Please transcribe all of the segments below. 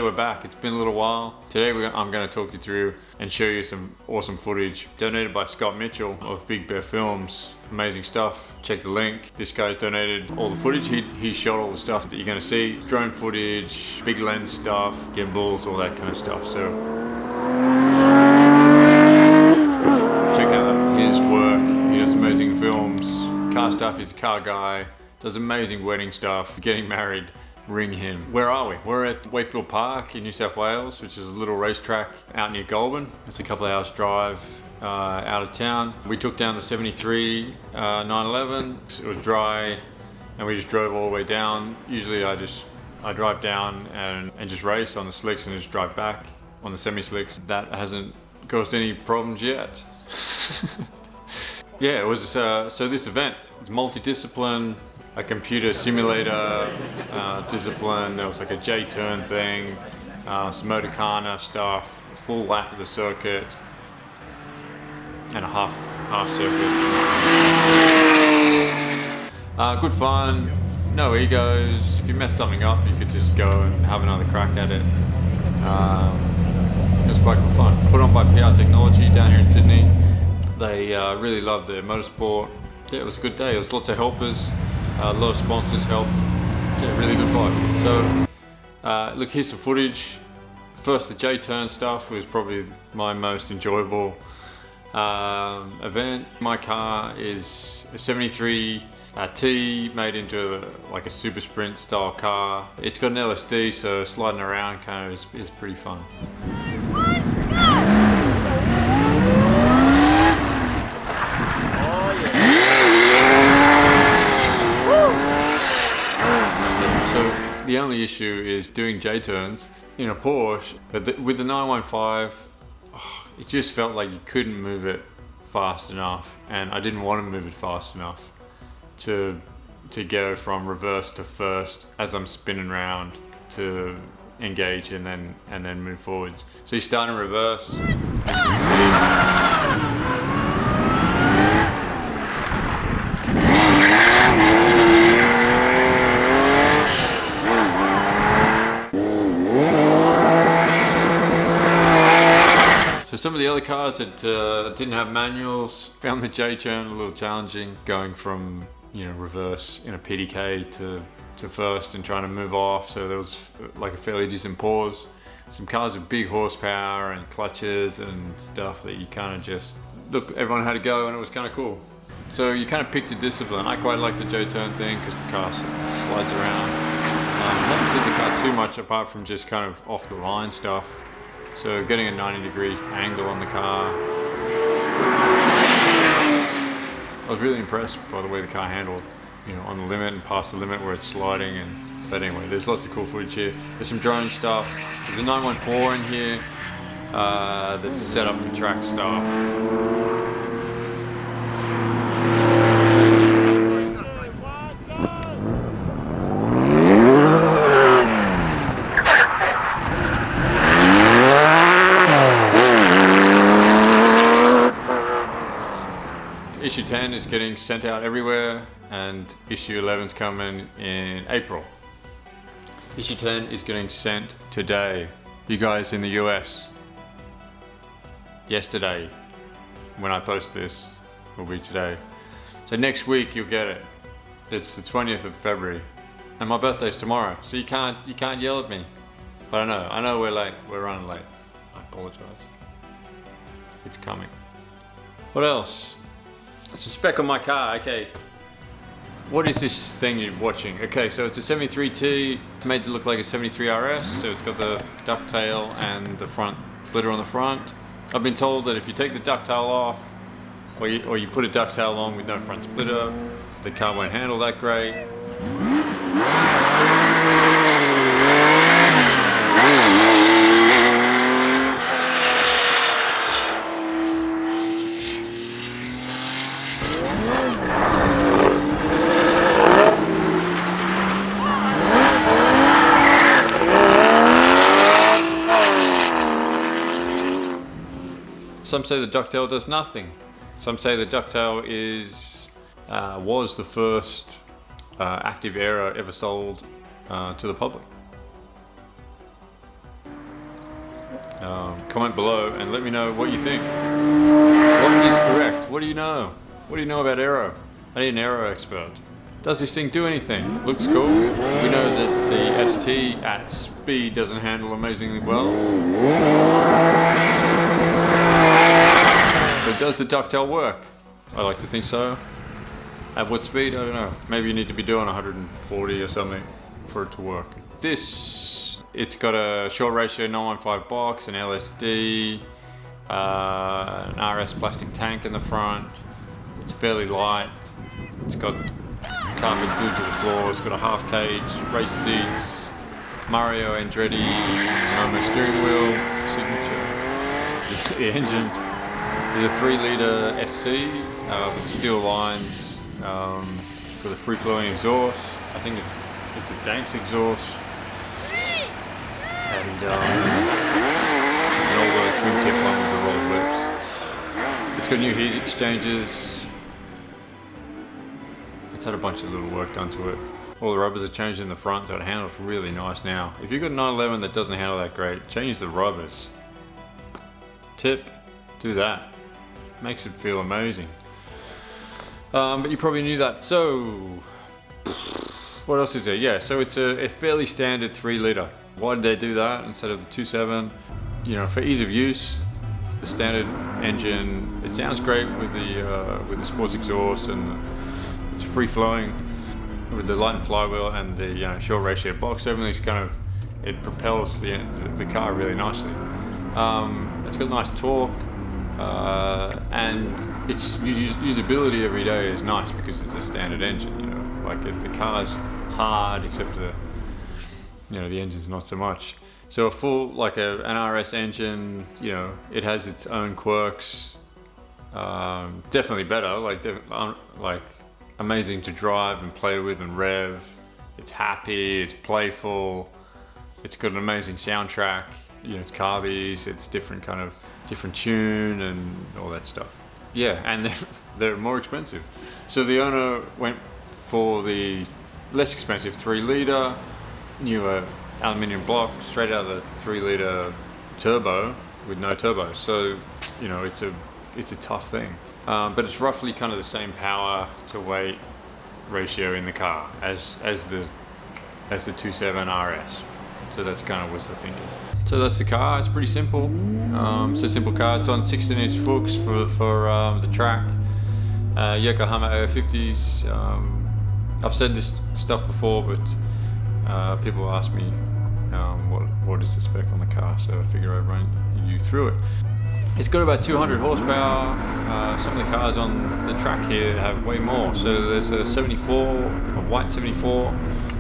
Hey, we're back. It's been a little while. Today I'm going to talk you through and show you some awesome footage donated by Scott Mitchell of Big Bear Films. Amazing stuff. Check the link. This guy's donated all the footage. He shot all the stuff that you're going to see. Drone footage, big lens stuff, gimbals, all that kind of stuff. So check out his work. He does amazing films. Car stuff. He's a car guy. Does amazing wedding stuff. Getting married. Ring him. Where are we? We're at Wakefieldpark in New South Wales, which is a little racetrack out near Goulburn. It's a couple of hours drive out of town. We took down the 73 911. It was dry and we just drove all the way down. Usually I drive down and just race on the slicks and just drive back on the semi-slicks. That hasn't caused any problems yet. Yeah, it was so this event, it's multidiscipline, a computer simulator discipline. There was like a J-turn thing, some Motorcana stuff, a full lap of the circuit, and a half circuit. Good fun, no egos. If you mess something up, you could just go and have another crack at it. It was quite good fun. Put on by PR Technology down here in Sydney. They really loved their motorsport. Yeah, it was a good day. There was lots of helpers. A lot of sponsors helped. Yeah, really good vibe. So, look, here's some footage. First, the J-turn stuff was probably my most enjoyable event. My car is a 73 T made into like a super sprint style car. It's got an LSD, so sliding around kind of is pretty fun. The only issue is doing J-turns in a Porsche, but with the 915, it just felt like you couldn't move it fast enough, and I didn't want to move it fast enough to go from reverse to first as I'm spinning around to engage and then move forwards. So you start in reverse. So some of the other cars that didn't have manuals found the J-turn a little challenging, going from reverse in a PDK to first and trying to move off. So there was like a fairly decent pause. Some cars with big horsepower and clutches and stuff that you kind of just look. Everyone had to go, and it was kind of cool. So you kind of picked a discipline. I quite like the J-turn thing because the car slides around. I haven't seen the car too much apart from just kind of off the line stuff. So getting a 90-degree angle on the car. I was really impressed by the way the car handled, on the limit and past the limit where it's sliding. But anyway, there's lots of cool footage here. There's some drone stuff. There's a 914 in here that's set up for track stuff. Issue 10 is getting sent out everywhere, and issue 11's coming in April. Issue 10 is getting sent today. You guys in the US, yesterday, when I post this, will be today. So next week you'll get it. It's the 20th of February, and my birthday's tomorrow, so you can't yell at me. But I know we're late, we're running late. I apologize. It's coming. What else? Some spec on my car. Okay, what is this thing you're watching? Okay, so it's a 73T made to look like a 73 RS, so it's got the ducktail and the front splitter on the front. I've been told that if you take the ducktail off, or you put a ducktail on with no front splitter, the car won't handle that great. Some say the ducktail does nothing. Some say the ducktail was the first active aero ever sold to the public. Comment below and let me know what you think. What is correct? What do you know? What do you know about aero? I need an aero expert. Does this thing do anything? Looks cool. We know that the ST at speed doesn't handle amazingly well. But does the ducktail work? I like to think so. At what speed? I don't know. Maybe you need to be doing 140 or something for it to work. It's got a short ratio 915 box, an LSD, an RS plastic tank in the front. It's fairly light. It's got carpet glued to the floor. It's got a half cage, race seats, Mario Andretti normal steering wheel signature. The engine is a 3-litre SC with steel lines, with a free-flowing exhaust. I think it's a Danks exhaust, and it's an older twin-tip one with the roller whips. It's got new heat exchangers. It's had a bunch of little work done to it. All the rubbers are changed in the front, so it handles really nice now. If you've got a 911 that doesn't handle that great, change the rubbers. Tip, do that. Makes it feel amazing. But you probably knew that. So, what else is there? Yeah, so it's a fairly standard 3-litre. Why did they do that instead of the 2.7? You know, for ease of use, the standard engine, it sounds great with the sports exhaust, and it's free flowing with the light and flywheel and the short ratio box. Everything's it propels the car really nicely. It's got nice torque, and its usability every day is nice because it's a standard engine. You know, like the car's hard, except the engine's not so much. So a full an RS engine, you know, it has its own quirks. Definitely better, like amazing to drive and play with and rev. It's happy, it's playful, it's got an amazing soundtrack. You know, it's carbies, it's different tune and all that stuff. Yeah, and they're more expensive. So the owner went for the less expensive 3-litre, newer aluminium block, straight out of the 3-litre turbo with no turbo. So, you know, it's a tough thing. But it's roughly kind of the same power to weight ratio in the car as the 2.7 RS. So that's kind of what's the thinking. So that's the car. It's pretty simple. It's a simple car. It's on 16-inch forks for the track. Yokohama AO50s. I've said this stuff before, but people ask me what is the spec on the car, so I figure I'd run you through it. It's got about 200 horsepower. Some of the cars on the track here have way more. So there's a white 74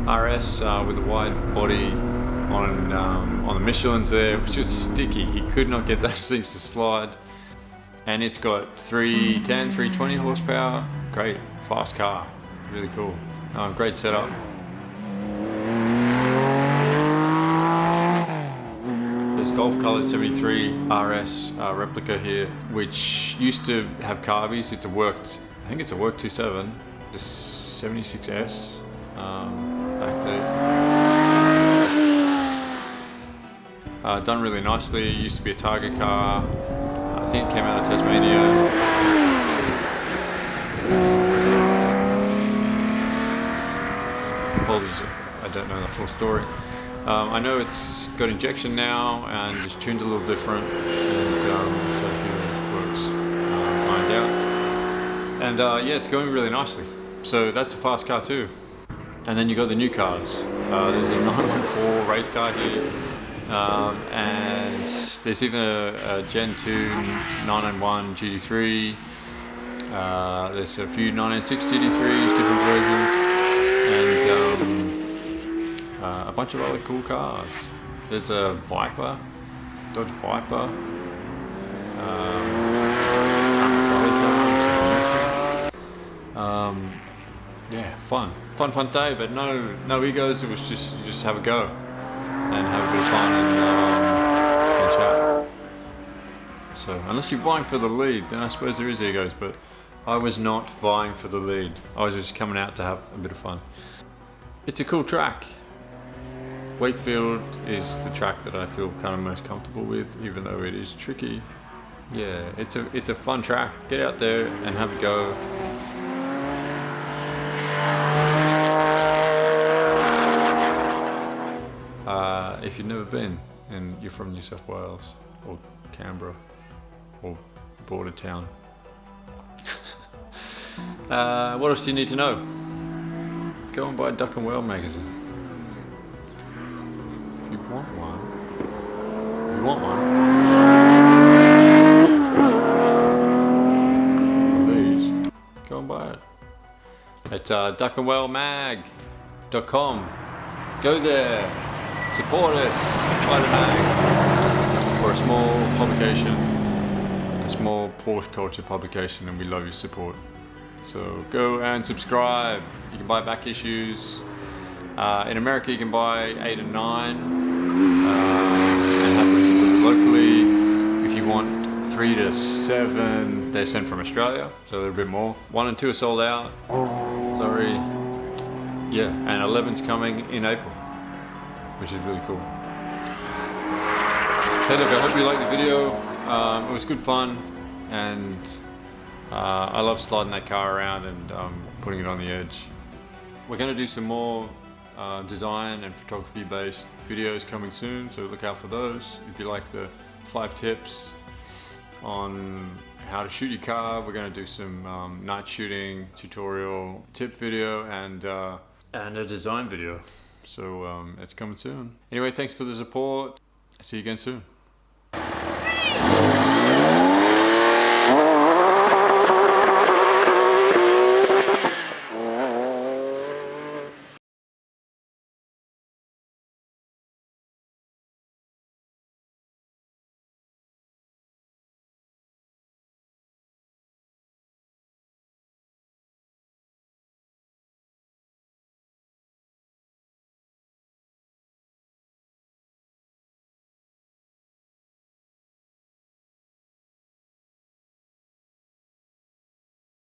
RS with a wide body on the Michelins there, which was sticky. He could not get those things to slide. And it's got 310, 320 horsepower. Great, fast car, really cool. Great setup. There's Golf Colored 73 RS replica here, which used to have carbies. I think it's a work 2.7. The 76S backdate. Done really nicely. It used to be a Targa car. I think it came out of Tasmania. Apologies if I don't know the full story. I know it's got injection now and just tuned a little different, and so a few quirks ironed out. And yeah, it's going really nicely. So that's a fast car too. And then you got the new cars. There's a 914 race car here. And there's even a Gen 2 991 GT3. There's a few 996 GT3s, different versions, and a bunch of other cool cars. There's a Viper, Dodge Viper. Yeah, fun day, but no egos. It was you just have a go and have a bit of fun and chat. So unless you're vying for the lead, then I suppose there is egos, but I was not vying for the lead. I was just coming out to have a bit of fun. It's a cool track. Wakefield is the track that I feel kind of most comfortable with, even though it is tricky. Yeah, it's a fun track. Get out there and have a go. If you've never been and you're from New South Wales or Canberra or border town, what else do you need to know? Go and buy Duck&Whale magazine. If you want one, of these, go and buy it. It's duckandwhalemag.com. Go there, support us, buy the mag. We're a small publication, a small Porsche culture publication, and we love your support. So go and subscribe. You can buy back issues. In America, you can buy 8 and 9, and have them delivered locally. If you want 3 to 7, they're sent from Australia, so they're a bit more. 1 and 2 are sold out. Sorry. Yeah, and 11's coming in April, which is really cool. Hey, look, I hope you liked the video. It was good fun, and I love sliding that car around and putting it on the edge. We're going to do some more design and photography based videos coming soon, so look out for those. If you like the 5 tips on how to shoot your car, we're going to do some night shooting tutorial tip video and a design video. So it's coming soon. Anyway, thanks for the support. See you again soon.